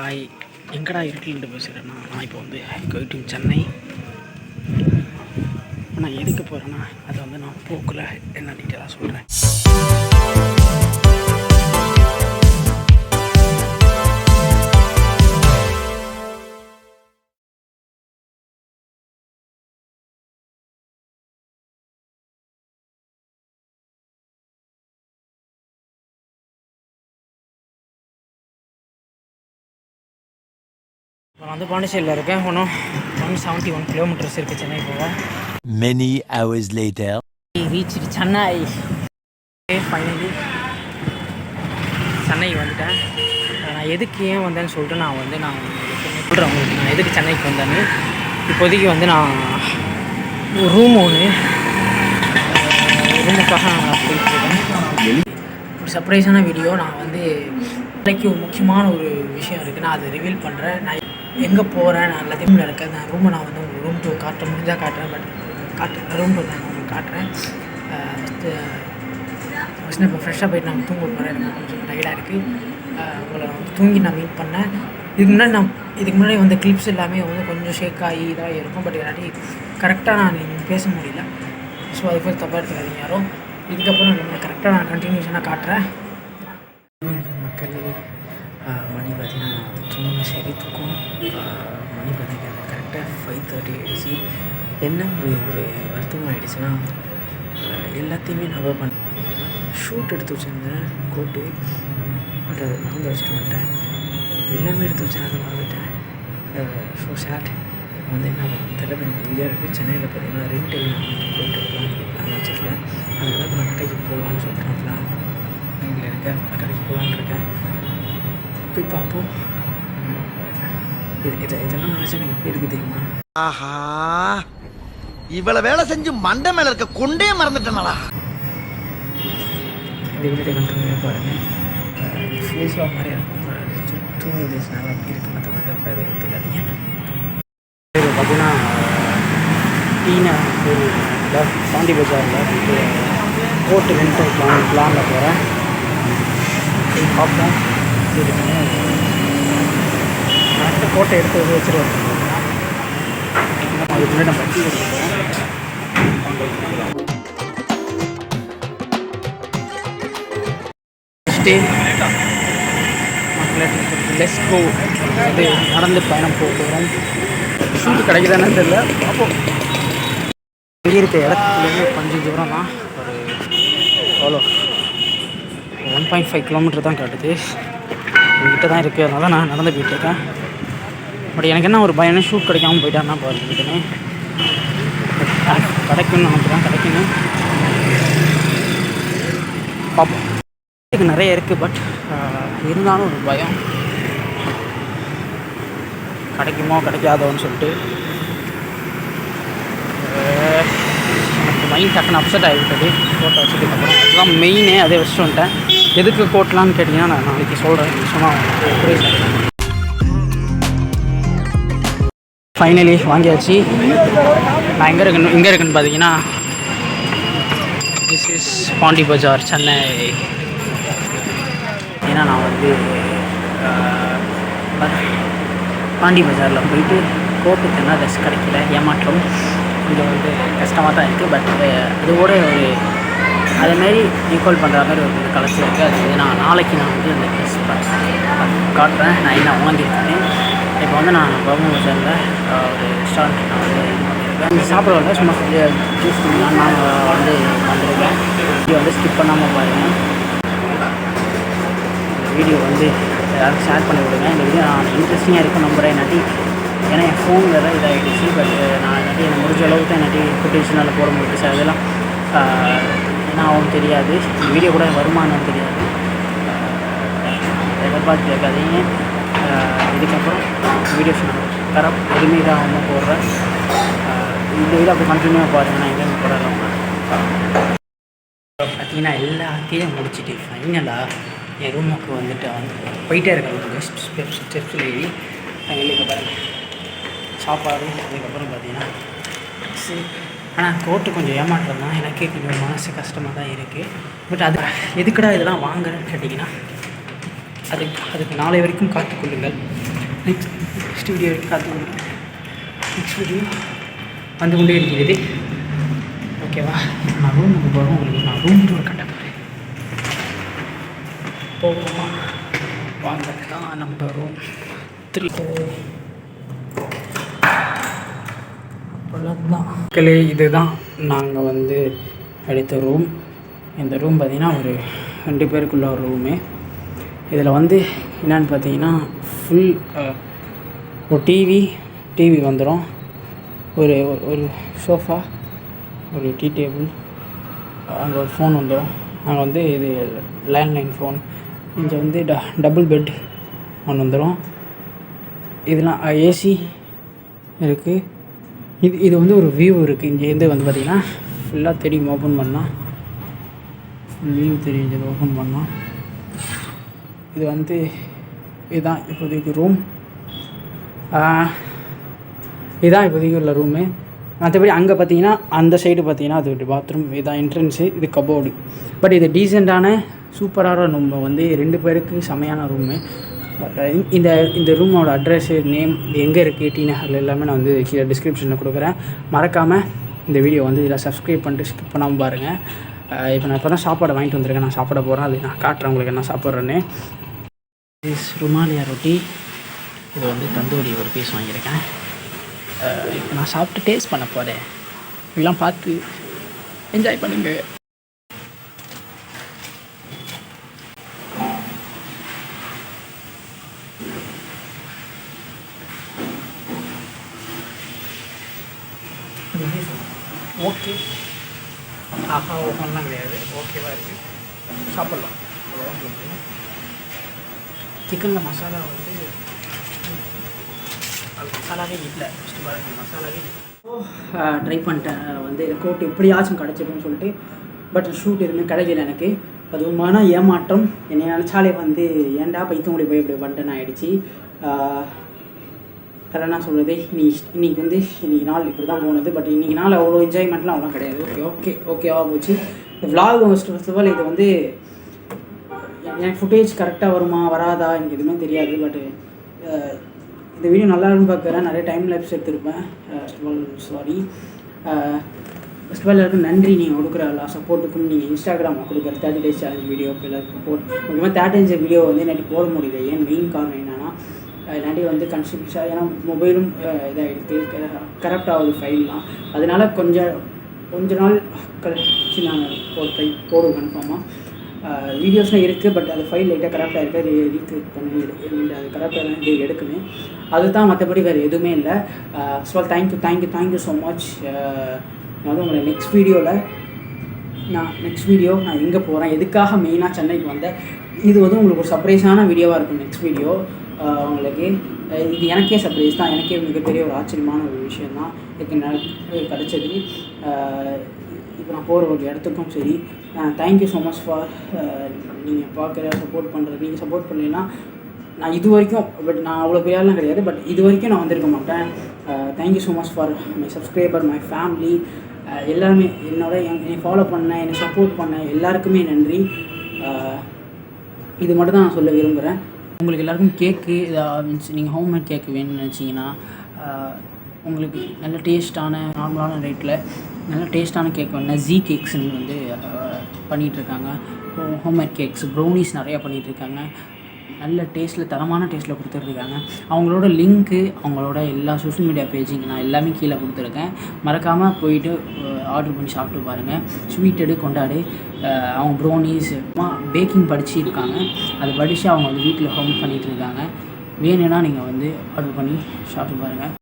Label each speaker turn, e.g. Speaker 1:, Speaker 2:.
Speaker 1: Hi, எங்கடா இருட்டில்ட்டு பேசுகிறேன்னா நான் இப்போ வந்து கோயிங் சென்னை. நான் எதுக்கு போகிறேன்னா அதை வந்து நான் போக்கில் என்ன டீட்டெயிலாக சொல்கிறேன். நான் வந்து பாண்டிச்சேரியில் இருக்கேன். இன்னும் 171 கிலோமீட்டர்ஸ் இருக்குது சென்னை போக.
Speaker 2: Many hours later.
Speaker 1: Reach Chennai. Finally சென்னைக்கு வந்துட்டேன். நான் எதுக்கு ஏன் வந்தேன்னு சொல்லிட்டு நான் சொல்கிறேன் உங்களுக்கு நான் எதுக்கு சென்னைக்கு வந்தேன்னு. இப்போதைக்கு வந்து நான் ரூமுக்காக நான் போயிட்டுருக்கேன். ஒரு சர்ப்ரைஸான வீடியோ. நான் வந்து இன்றைக்கி ஒரு முக்கியமான ஒரு விஷயம் இருக்குது, நான் அதை ரிவீல் பண்ணுறேன். நான் எங்கே போகிறேன், நான் எல்லாத்தையும் இருக்கேன். நான் ரூமை நான் வந்து உங்களுக்கு ரூம் டூர் காட்ட முடிஞ்சால் காட்டுறேன். ரூம் டூர் நான் உங்களுக்கு காட்டுறேன். ஃபஸ்ட்டு இப்போ ஃப்ரெஷ்ஷாக போய்ட்டு நான் தூங்க போகிறேன். எனக்கு கொஞ்சம் டயர்டாக இருக்குது. உங்களை வந்து தூங்கி நான் மீட் பண்ணேன். இதுக்கு முன்னாடி வந்த கிளிப்ஸ் எல்லாமே வந்து கொஞ்சம் ஷேக் ஆகி இதாக இருக்கும். பட் இல்லாட்டி கரெக்டாக நான் பேச முடியல. ஸோ அதுக்கு தப்பாக எடுத்துக்காதீங்க யாரும். இதுக்கப்புறம் நம்ம கரெக்டாக நான் கண்டினியூஷனாக காட்டுறேன். மக்கள் மணி பார்த்தீங்கன்னா நான் வந்து தூங்க சரி தூக்கம். மணி பார்த்தீங்கன்னா கரெக்டாக 5:30 ஆகிடுச்சு. என்ன ஒரு வருத்தமாக ஆகிடுச்சுன்னா எல்லாத்தையுமே நான் ஷூட் எடுத்து வச்சுருந்தேன், கோட்டு. பட் அதை மறந்து வச்சுட்டு வந்துட்டேன். எல்லாமே எடுத்து வச்சேன், அதை மறந்துட்டேன். So sad. இப்போ வந்து என்ன தெரியல, இங்கே இருக்குது சென்னையில் பார்த்தீங்கன்னா ரெண்டு போயிட்டு இருக்கலாம் பிளான் வச்சுருக்கேன். அதுக்கு தான் நான் கடைக்கு போகலான்னு சொல்லிட்டு நான் மைண்டில் இருக்கேன். கடைக்கு போகலான்னு இருக்கேன். போய் பார்ப்போம். இதெல்லாம் நினச்சா எனக்கு எப்படி இருக்குது தெரியுமா?
Speaker 3: ஆஹா, இவ்வளவு வேலை செஞ்சு மண்டை மேல இருக்க கொண்டே மறந்துட்டேனாடா.
Speaker 1: இந்த வீடியோ கண்டினியூ பாருங்கள். ஃபேஸில் மாதிரி இருக்கும். தூங்கி இருந்துச்சுனால அப்படி இருக்குது. மற்ற மாதிரி அப்போ எதுவும் ஒத்துக்காதீங்க. இது பார்த்தீங்கன்னா பாண்டி பஜாரில் போயிட்டு கோட்டு ரெண்டு பிளானில் போகிறேன். பார்ப்போம். கரெக்டாக கோட்டை எடுத்து வச்சுருவேன். அதுக்கு முன்னாடி நான் பட்டி கொடுத்துருக்கேன். Let's go. அது நடந்து பயணம் போகிறோம். ஷூட்டு கிடைக்குதானே தெரியல, பார்ப்போம். இங்கே இருக்க இடத்துலேருந்து கொஞ்சம் தூரம் தான். ஒரு எவ்வளோ 1.5 கிலோமீட்டர் தான் காட்டுது. என்கிட்ட தான் இருக்குது. அதனால நான் நடந்து போயிட்டுருக்கேன். பட் எனக்கு என்ன ஒரு பயணம், ஷூட் கிடைக்காமல் போயிட்டான்னா பாருங்கன்னு கிடைக்கும்னு நமக்கு தான் கிடைக்கணும். பார்ப்போம். இதுக்கு நிறைய இருக்குது. பட் இருந்தாலும் ஒரு பயம், கிடைக்குமோ கிடைக்காதோன்னு சொல்லிட்டு. எனக்கு மைண்ட் டக்குன்னு அப்செட் ஆகிவிட்டது கோட்டை வச்சதுக்கப்புறம். அதுதான் மெயினே. அதே வச்சுட்டு வந்துட்டேன். எதுக்கு கோட்டலான்னு கேட்டிங்கன்னா நான் நாளைக்கு சொல்கிறேன். சொன்னால் ஃபைனலி வாங்கியாச்சு. நான் எங்கே இருக்குன்னு பார்த்தீங்கன்னா திஸ் இஸ் பாண்டி பஜார், சென்னை. ஏன்னா நான் வந்து பாண்டி பஜாரில் போயிட்டு கோட்டுக்கு என்ன ட்ரெஸ் கிடைக்கல, ஏமாற்றம். கொஞ்சம் வந்து கஷ்டமாக தான் இருக்குது. பட் அதோட ஒரு அதேமாரி ஈக்குவல் பண்ணுற மாதிரி ஒரு கலெக்ஷன் இருக்குது. அது வந்து நாளைக்கு நான் வந்து அந்த ட்ரெஸ் காட்டுறேன் நான் என்ன வாங்கியிருக்கேன்னு. இப்போ வந்து நான் பவுன் பஜாரில் ஒரு ரெஸ்டாரண்ட் நான் வந்து இது பண்ணியிருக்கேன். இந்த சாப்பிட்றவங்க சும்மா ஜூஸ் நான் வந்து வந்திருக்கேன். வீடியோ வந்து ஸ்கிப் பண்ணாமல் பாருங்கள். வீடியோ வந்து எல்லாருக்கும் ஷேர் பண்ணி விடுங்க. இந்த வீடியோ நான் இன்ட்ரெஸ்டிங்காக இருக்கும் நம்புகிறேன். என்னாட்டி ஏன்னா என் ஃபோன் வேறு இதாகிடுச்சு. பட் நான் என்னாட்டி எனக்கு முடிஞ்ச அளவுக்கு தான் என்னாட்டி ஃபுட்டேஜ்னால் போட முடியும். சார் அதெல்லாம் என்ன ஆகும் தெரியாது. இந்த வீடியோ கூட வருமானம் தெரியாது. எதிர்பார்த்து கேட்காதீங்க. இதுக்கப்புறம் வீடியோஸ் நான் தர எதுவுமே இதாக போடுறேன். இந்த வீடியோ அப்படி கண்டினியூவாக பாருங்கள். நான் எங்கேயும் போடலாம். பார்த்தீங்கன்னா எல்லாத்தையும் முடிச்சுட்டு ஃபைனலாக என் ரூமுக்கு வந்துட்டு போயிட்டே இருக்கேன். ஸ்டெப்ஸில் ஏறி ஃபைனலுக்கு பாருங்கள் சாப்பாடு. அதுக்கப்புறம் பார்த்தீங்கன்னா சரி. ஆனால் கோட்டு கொஞ்சம் ஏமாற்றம் தான். எனக்கே கொஞ்சம் மனசு கஷ்டமாக தான் இருக்குது. பட் அது எதுக்குடா இதெல்லாம் வாங்குறேன்னு கேட்டிங்கன்னா அதுக்கு நாளை வரைக்கும் காத்துக்கொள்ளுங்கள். நெக்ஸ்ட் வீடியோ வரைக்கும் காத்துக்கொள்ளுங்கள். நெக்ஸ்ட் வீடியோ வந்து கொண்டே இருக்கிறது. ஓகேவா? நான் ரூமுக்கு போகிறோம். உங்களுக்கு நான் ரூம் டூர் கட்ட போகிறேன். போகணுமா? வாங்க தான் நம்ம ரூம் 3. அவ்வளோதான் மக்களே, இதுதான் நாங்கள் வந்து எடுத்த ரூம். இந்த ரூம் பார்த்திங்கன்னா ஒரு 2 பேருக்குள்ள ஒரு ரூமு. இதில் வந்து என்னென்னு பார்த்தீங்கன்னா ஃபுல் ஒரு டிவி வந்துடும், ஒரு ஒரு சோஃபா, ஒரு டீ டேபிள், அங்கே ஒரு ஃபோன் வந்துடும். அங்கே வந்து இது லேண்ட்லைன் ஃபோன். இங்கே வந்து டபுள் பெட் ஒன்று வந்துடும். இதெல்லாம் ஏசி இருக்குது. இது வந்து ஒரு வியூ இருக்குது. இங்கேருந்து வந்து பார்த்திங்கன்னா ஃபுல்லாக தெரியும். ஓப்பன் பண்ணால் ஃபுல் வியூ தெரியும். இது ஓப்பன் பண்ணால் இது வந்து இதுதான் இப்போதைக்கு ரூம். இதுதான் இப்போதைக்கு உள்ள ரூமு. மற்றபடி அங்கே பார்த்தீங்கன்னா அந்த சைடு பார்த்தீங்கன்னா அது பாத்ரூம். இதுதான் என்ட்ரன்ஸு, இது கபோர்டு. பட் இது டீசெண்டான சூப்பரான ரூம். வந்து 2 பேருக்கு செமையான ரூமு. இந்த ரூமோட அட்ரஸ்ஸு, நேம், எங்கே இருக்குது, டி நகரில் எல்லாமே நான் வந்து கீழே டிஸ்கிரிப்ஷனில் கொடுக்குறேன். மறக்காமல் இந்த வீடியோ வந்து இதில் சப்ஸ்கிரைப் பண்ணிட்டு ஸ்கிப் பண்ணாமல் பாருங்கள். இப்போ நான் இப்போ தான் சாப்பாடு வாங்கிட்டு வந்திருக்கேன். நான் சாப்பிட போகிறேன். அது நான் காட்டுறேன் உங்களுக்கு என்ன சாப்பிட்றேன்னு. ருமாலியா ரொட்டி, இது வந்து தந்தூரி ஒரு பீஸ் வாங்கியிருக்கேன். இப்போ நான் சாப்பிட்டு டேஸ்ட் பண்ண போகிறேன். இதெல்லாம் பார்த்து என்ஜாய் பண்ணுங்க. ஓகே, ஆஹா ஓகேலாம் கிடையாது, ஓகேவாக இருக்குது, சாப்பிட்லாம். அவ்வளோதான் சொல்லுங்கள். சிக்கனில் மசாலா வந்து அது மசாலாவே இல்லை. ஃபஸ்ட்டு பாருங்கள், மசாலாவே ட்ரை பண்ணிட்டேன். வந்து கோட் எப்படியாச்சும் கிடச்சிருக்குன்னு சொல்லிட்டு. பட் ஷூட் எதுவுமே கிடைக்கல எனக்கு. அதுவுமான ஏமாற்றம். என்னை நினச்சாலே வந்து ஏன்டா பைத்தவங்களி போய் இப்படி பண்ணிட்டேன்னு ஆகிடுச்சி. வேறு என்ன சொல்கிறது, இன்றைக்கி நாள் இப்படி தான் போனது. பட் இன்றைக்கி நாள் அவ்வளோ என்ஜாய்மெண்ட்லாம் அவ்வளோ கிடையாது. ஓகேவாக போச்சு. இந்த விலாக் ஃபர்ஸ்ட் ஆஃப் ஆல் இது வந்து எனக்கு ஃபுட்டேஜ் கரெக்டாக வருமா வராதா எனக்கு எதுவுமே தெரியாது. பட்டு இந்த வீடியோ நல்லா இருக்குன்னு பார்க்குறேன். நிறைய டைம் லேப்ஸ் எடுத்துருப்பேன். சாரி. ஃபர்ஸ்ட் ஆஃப் ஆல் எல்லாருக்கும் நன்றி. நீங்கள் கொடுக்குற எல்லா சப்போர்ட்டுக்கும், நீங்கள் இன்ஸ்டாகிராமில் கொடுக்குற 30 days சேலஞ்ச் வீடியோக்கு எல்லாருக்கும் சப்போர்ட். முக்கியமாக 30 days வீடியோ வந்து எனக்கு போட முடியல. ஏன் மெயின் காரணம் என்னென்னா இல்லாட்டி வந்து கன்ஸ்ட்ரக்ஷன், ஏன்னா மொபைலும் இதாகிடுது, கரெக்ட் ஆகுது ஃபைல்லாம். அதனால கொஞ்ச நாள் கழிச்சு நான் போடுவேன் கன்ஃபார்மாக. வீடியோஸ்லாம் இருக்குது. பட் அது ஃபைல் லைட்டாக கரெக்டாக இருக்குது. அது ரீக்ரியேட் பண்ணி அது கரெக்டாக தான் இது எடுக்கணும். அதுதான், மற்றபடி வேறு எதுவுமே இல்லை. So thank you so much. நான் வந்து உங்களை நெக்ஸ்ட் வீடியோ நான் எங்கே போகிறேன், எதுக்காக மெயினாக சென்னைக்கு வந்தேன், இது வந்து உங்களுக்கு ஒரு சர்ப்ரைஸான வீடியோவாக இருக்கும். நெக்ஸ்ட் வீடியோ உங்களுக்கு இது எனக்கே சர்ப்ரைஸ் தான். எனக்கே மிகப்பெரிய ஒரு ஆச்சரியமான ஒரு விஷயந்தான் எனக்கு கிடச்சது. இப்போ நான் போகிற ஒரு இடத்துக்கும் சரி. தேங்க்யூ ஸோ மச் ஃபார் நீங்கள் பார்க்குற சப்போர்ட் பண்ணுறது. நீங்கள் சப்போர்ட் பண்ணலைன்னா நான் இது வரைக்கும், பட் நான் அவ்வளோ பேரெலாம் கிடையாது, பட் இது வரைக்கும் நான் வந்திருக்க மாட்டேன். Thank you so much for my subscriber, my family, எல்லாருமே என்னை ஃபாலோ பண்ண, என்னை சப்போர்ட் பண்ண எல்லாருக்குமே நன்றி. இது மட்டும் தான் நான் சொல்ல விரும்புகிறேன். உங்களுக்கு எல்லாருக்கும் கேக்கு மீன்ஸ் நீங்கள் ஹோம்மேட் கேக்கு வேணும்னு நினச்சிங்கன்னா, உங்களுக்கு நல்ல டேஸ்ட்டான நார்மலான ரேட்டில் நல்ல டேஸ்ட்டான கேக் வேணும்னா ஜீ கேக்ஸ்ன்னு வந்து பண்ணிகிட்ருக்காங்க. ஹோம்மேட் கேக்ஸ், ப்ரௌனிஸ் நிறையா பண்ணிகிட்ருக்காங்க. நல்ல டேஸ்ட்டில், தரமான டேஸ்ட்டில் கொடுத்துட்ருக்காங்க. அவங்களோட லிங்க்கு, அவங்களோட எல்லா சோஷியல் மீடியா பேஜிங் நான் எல்லாமே கீழே கொடுத்துருக்கேன். மறக்காமல் போயிட்டு ஆர்டர் பண்ணி சாப்பிட்டு பாருங்கள். ஸ்வீட் கொண்டாடு. அவங்க ப்ரௌனிஸ் பேக்கிங் படிச்சுருக்காங்க. அதை படித்து அவங்க வந்து வீட்டில் ஹோம் பண்ணிகிட்ருக்காங்க. வேணும்னா நீங்கள் வந்து ஆர்டர் பண்ணி சாப்பிட்டு பாருங்கள்.